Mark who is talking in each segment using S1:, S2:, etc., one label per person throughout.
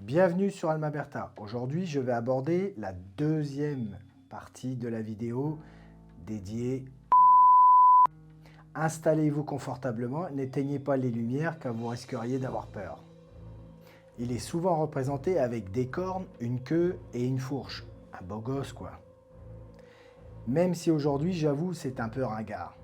S1: Bienvenue sur Alma Berta. Aujourd'hui, je vais aborder la deuxième partie de la vidéo dédiée. Installez-vous confortablement, n'éteignez pas les lumières car vous risqueriez d'avoir peur. Il est souvent représenté avec des cornes, une queue et une fourche. Un beau gosse quoi. Même si aujourd'hui, j'avoue, c'est un peu ringard.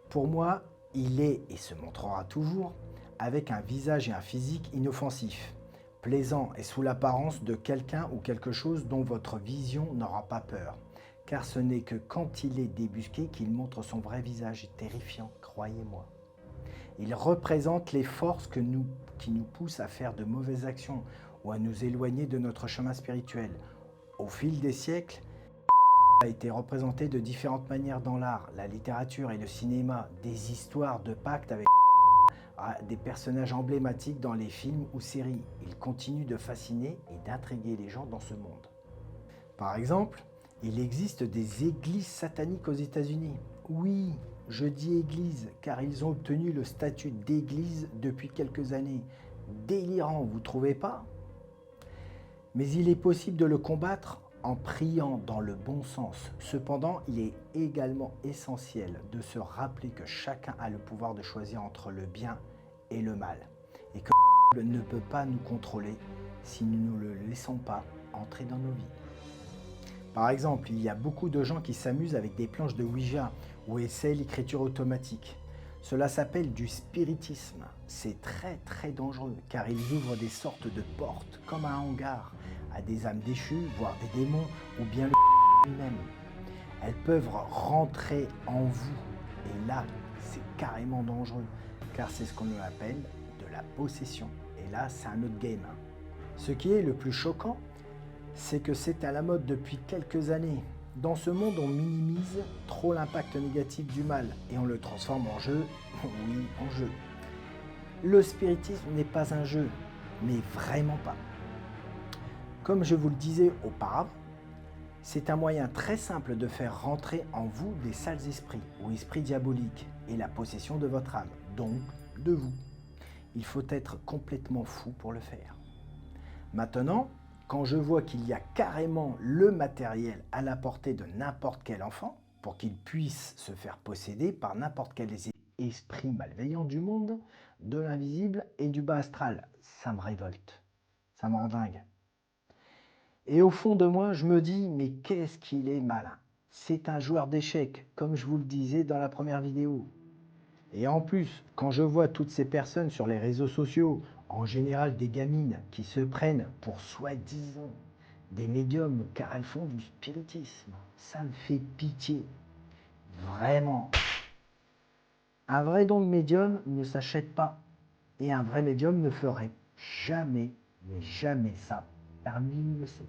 S1: Pour moi, il est et se montrera toujours avec un visage et un physique inoffensifs, plaisant et sous l'apparence de quelqu'un ou quelque chose dont votre vision n'aura pas peur. Car ce n'est que quand il est débusqué qu'il montre son vrai visage terrifiant, croyez-moi. Il représente les forces qui nous poussent à faire de mauvaises actions ou à nous éloigner de notre chemin spirituel. Au fil des siècles, a été représenté de différentes manières dans l'art, la littérature et le cinéma, des histoires de pacte avec des personnages emblématiques dans les films ou séries. Il continue de fasciner et d'intriguer les gens dans ce monde. Par exemple, il existe des églises sataniques aux États-Unis. Oui, je dis église car ils ont obtenu le statut d'église depuis quelques années. Délirant, vous trouvez pas? Mais il est possible de le combattre en priant dans le bon sens. Cependant, il est également essentiel de se rappeler que chacun a le pouvoir de choisir entre le bien et le mal. Et que ne peut pas nous contrôler si nous ne le laissons pas entrer dans nos vies. Par exemple, il y a beaucoup de gens qui s'amusent avec des planches de Ouija ou essaient l'écriture automatique. Cela s'appelle du spiritisme. C'est très dangereux car ils ouvrent des sortes de portes comme un hangar à des âmes déchues, voire des démons ou bien le lui-même. Elles peuvent rentrer en vous et là, c'est carrément dangereux car c'est ce qu'on appelle de la possession. Et là, c'est un autre game. Ce qui est le plus choquant, c'est que c'est à la mode depuis quelques années. Dans ce monde, on minimise trop l'impact négatif du mal et on le transforme en jeu. Oui, en jeu. Le spiritisme n'est pas un jeu, mais vraiment pas. Comme je vous le disais auparavant, c'est un moyen très simple de faire rentrer en vous des sales esprits ou esprits diaboliques et la possession de votre âme, donc de vous. Il faut être complètement fou pour le faire. Maintenant, quand je vois qu'il y a carrément le matériel à la portée de n'importe quel enfant, pour qu'il puisse se faire posséder par n'importe quel esprit malveillant du monde, de l'invisible et du bas astral, ça me révolte, ça me rend dingue. Et au fond de moi, je me dis, mais qu'est-ce qu'il est malin. C'est un joueur d'échecs, comme je vous le disais dans la première vidéo. Et en plus, quand je vois toutes ces personnes sur les réseaux sociaux, en général des gamines qui se prennent pour soi-disant des médiums car elles font du spiritisme, ça me fait pitié. Vraiment. Un vrai don de médium ne s'achète pas. Et un vrai médium ne ferait jamais, mais jamais ça. Car lui, il le sait.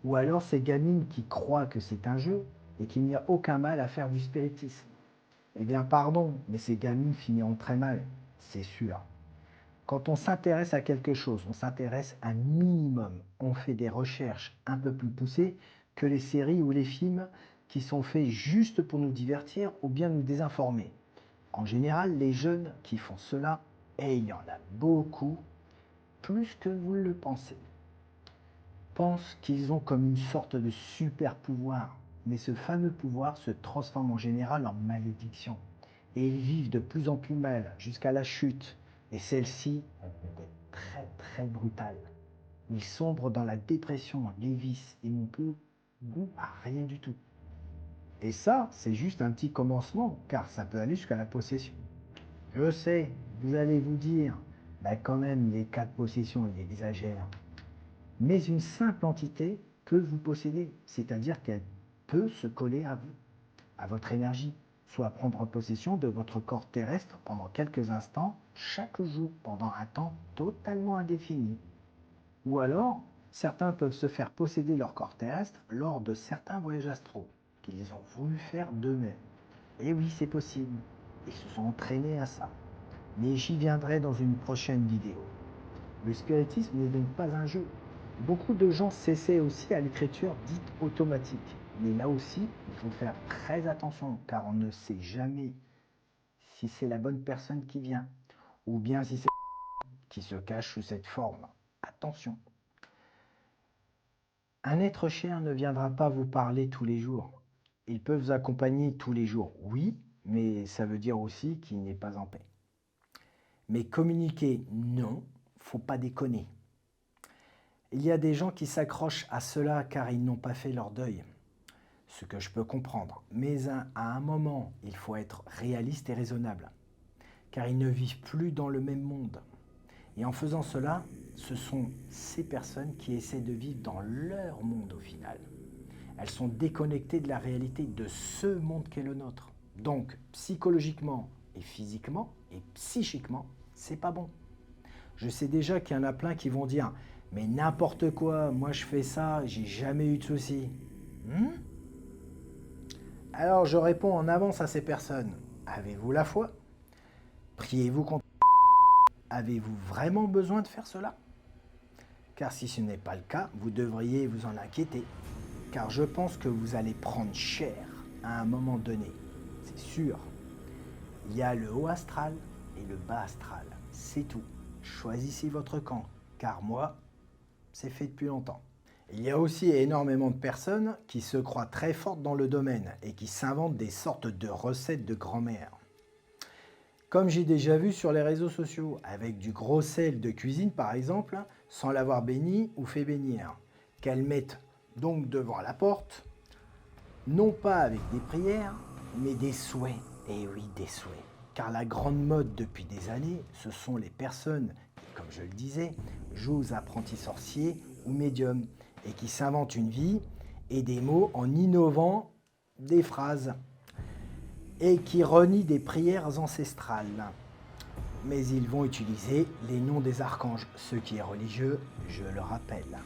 S1: Ou alors ces gamines qui croient que c'est un jeu et qu'il n'y a aucun mal à faire du spiritisme. Eh bien, pardon, mais ces gamines finiront très mal, c'est sûr. Quand on s'intéresse à quelque chose, on s'intéresse un minimum. On fait des recherches un peu plus poussées que les séries ou les films qui sont faits juste pour nous divertir ou bien nous désinformer. En général, les jeunes qui font cela, et il y en a beaucoup, plus que vous le pensez, pensent qu'ils ont comme une sorte de super pouvoir. Mais ce fameux pouvoir se transforme en général en malédiction. Et ils vivent de plus en plus mal jusqu'à la chute. Et celle-ci est très brutale. Ils sombrent dans la dépression, les vices et n'ont plus goût à rien du tout. Et ça, c'est juste un petit commencement, car ça peut aller jusqu'à la possession. Je sais, vous allez vous dire, bah quand même, les cas de possession, ils exagèrent. Mais une simple entité peut vous posséder, c'est-à-dire qu'elle peut se coller à vous, à votre énergie, soit prendre possession de votre corps terrestre pendant quelques instants, chaque jour, pendant un temps totalement indéfini. Ou alors, certains peuvent se faire posséder leur corps terrestre lors de certains voyages astraux qu'ils ont voulu faire d'eux-mêmes. Et oui, c'est possible. Ils se sont entraînés à ça. Mais j'y viendrai dans une prochaine vidéo. Le spiritisme n'est donc pas un jeu. Beaucoup de gens s'essaient aussi à l'écriture dite automatique. Mais là aussi, il faut faire très attention car on ne sait jamais si c'est la bonne personne qui vient ou bien si c'est qui se cache sous cette forme. Attention. Un être cher ne viendra pas vous parler tous les jours. Il peut vous accompagner tous les jours, oui, mais ça veut dire aussi qu'il n'est pas en paix. Mais communiquer, non, faut pas déconner. Il y a des gens qui s'accrochent à cela car ils n'ont pas fait leur deuil. Ce que je peux comprendre. Mais à un moment, il faut être réaliste et raisonnable. Car ils ne vivent plus dans le même monde. Et en faisant cela, ce sont ces personnes qui essaient de vivre dans leur monde au final. Elles sont déconnectées de la réalité de ce monde qu'est le nôtre. Donc, psychologiquement et physiquement et psychiquement, c'est pas bon. Je sais déjà qu'il y en a plein qui vont dire « Mais n'importe quoi, moi je fais ça, j'ai jamais eu de soucis. » Alors je réponds en avance à ces personnes. Avez-vous la foi? Priez-vous contre? Avez-vous vraiment besoin de faire cela? Car si ce n'est pas le cas, vous devriez vous en inquiéter. Car je pense que vous allez prendre cher à un moment donné. C'est sûr. Il y a le haut astral et le bas astral. C'est tout. Choisissez votre camp. Car moi, c'est fait depuis longtemps. Il y a aussi énormément de personnes qui se croient très fortes dans le domaine et qui s'inventent des sortes de recettes de grand-mère. Comme j'ai déjà vu sur les réseaux sociaux, avec du gros sel de cuisine par exemple, sans l'avoir béni ou fait bénir, qu'elles mettent donc devant la porte, non pas avec des prières, mais des souhaits. Et oui, des souhaits. Car la grande mode depuis des années, ce sont les personnes qui, comme je le disais, jouent aux apprentis sorciers ou médiums et qui s'inventent une vie et des mots en innovant des phrases et qui renient des prières ancestrales. Mais ils vont utiliser les noms des archanges, ce qui est religieux, je le rappelle.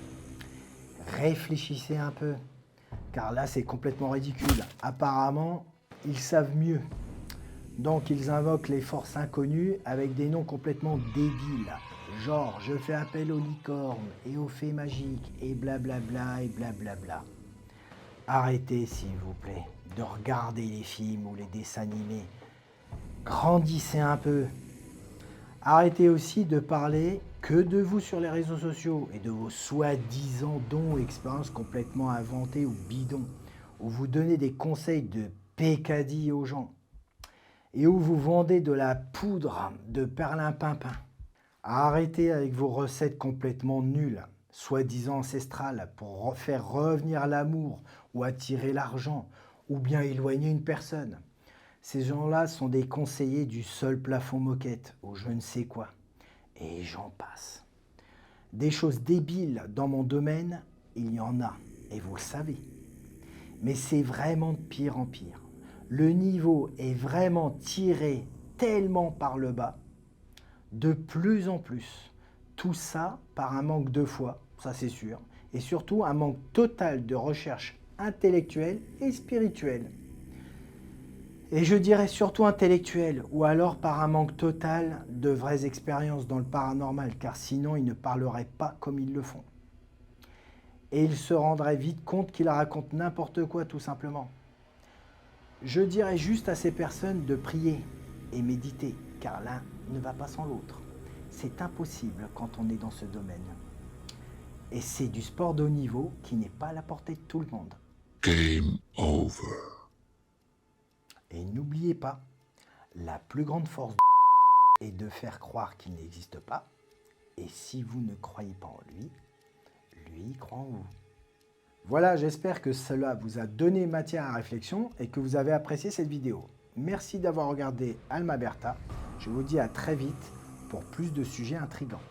S1: Réfléchissez un peu, car là c'est complètement ridicule. Apparemment, ils savent mieux. Donc ils invoquent les forces inconnues avec des noms complètement débiles. Genre, je fais appel aux licornes et aux fées magiques et blablabla et blablabla. Arrêtez, s'il vous plaît, de regarder les films ou les dessins animés. Grandissez un peu. Arrêtez aussi de parler que de vous sur les réseaux sociaux et de vos soi-disant dons et expériences complètement inventées ou bidons, où vous donnez des conseils de pécadilles aux gens et où vous vendez de la poudre de perlimpinpin. Arrêtez avec vos recettes complètement nulles, soi-disant ancestrales, pour faire revenir l'amour ou attirer l'argent, ou bien éloigner une personne. Ces gens-là sont des conseillers du seul plafond moquette, ou je ne sais quoi. Et j'en passe. Des choses débiles dans mon domaine, il y en a, et vous le savez. Mais c'est vraiment de pire en pire. Le niveau est vraiment tiré tellement par le bas, de plus en plus. Tout ça par un manque de foi, ça c'est sûr, et surtout un manque total de recherche intellectuelle et spirituelle. Et je dirais surtout intellectuelle, ou alors par un manque total de vraies expériences dans le paranormal, car sinon ils ne parleraient pas comme ils le font. Et ils se rendraient vite compte qu'ils racontent n'importe quoi tout simplement. Je dirais juste à ces personnes de prier et méditer, car l'un ne va pas sans l'autre. C'est impossible quand on est dans ce domaine. Et c'est du sport de haut niveau qui n'est pas à la portée de tout le monde.
S2: Game over.
S1: Et n'oubliez pas, la plus grande force est de faire croire qu'il n'existe pas. Et si vous ne croyez pas en lui, lui croit en vous. Voilà, j'espère que cela vous a donné matière à réflexion et que vous avez apprécié cette vidéo. Merci d'avoir regardé Alma Berta. Je vous dis à très vite pour plus de sujets intrigants.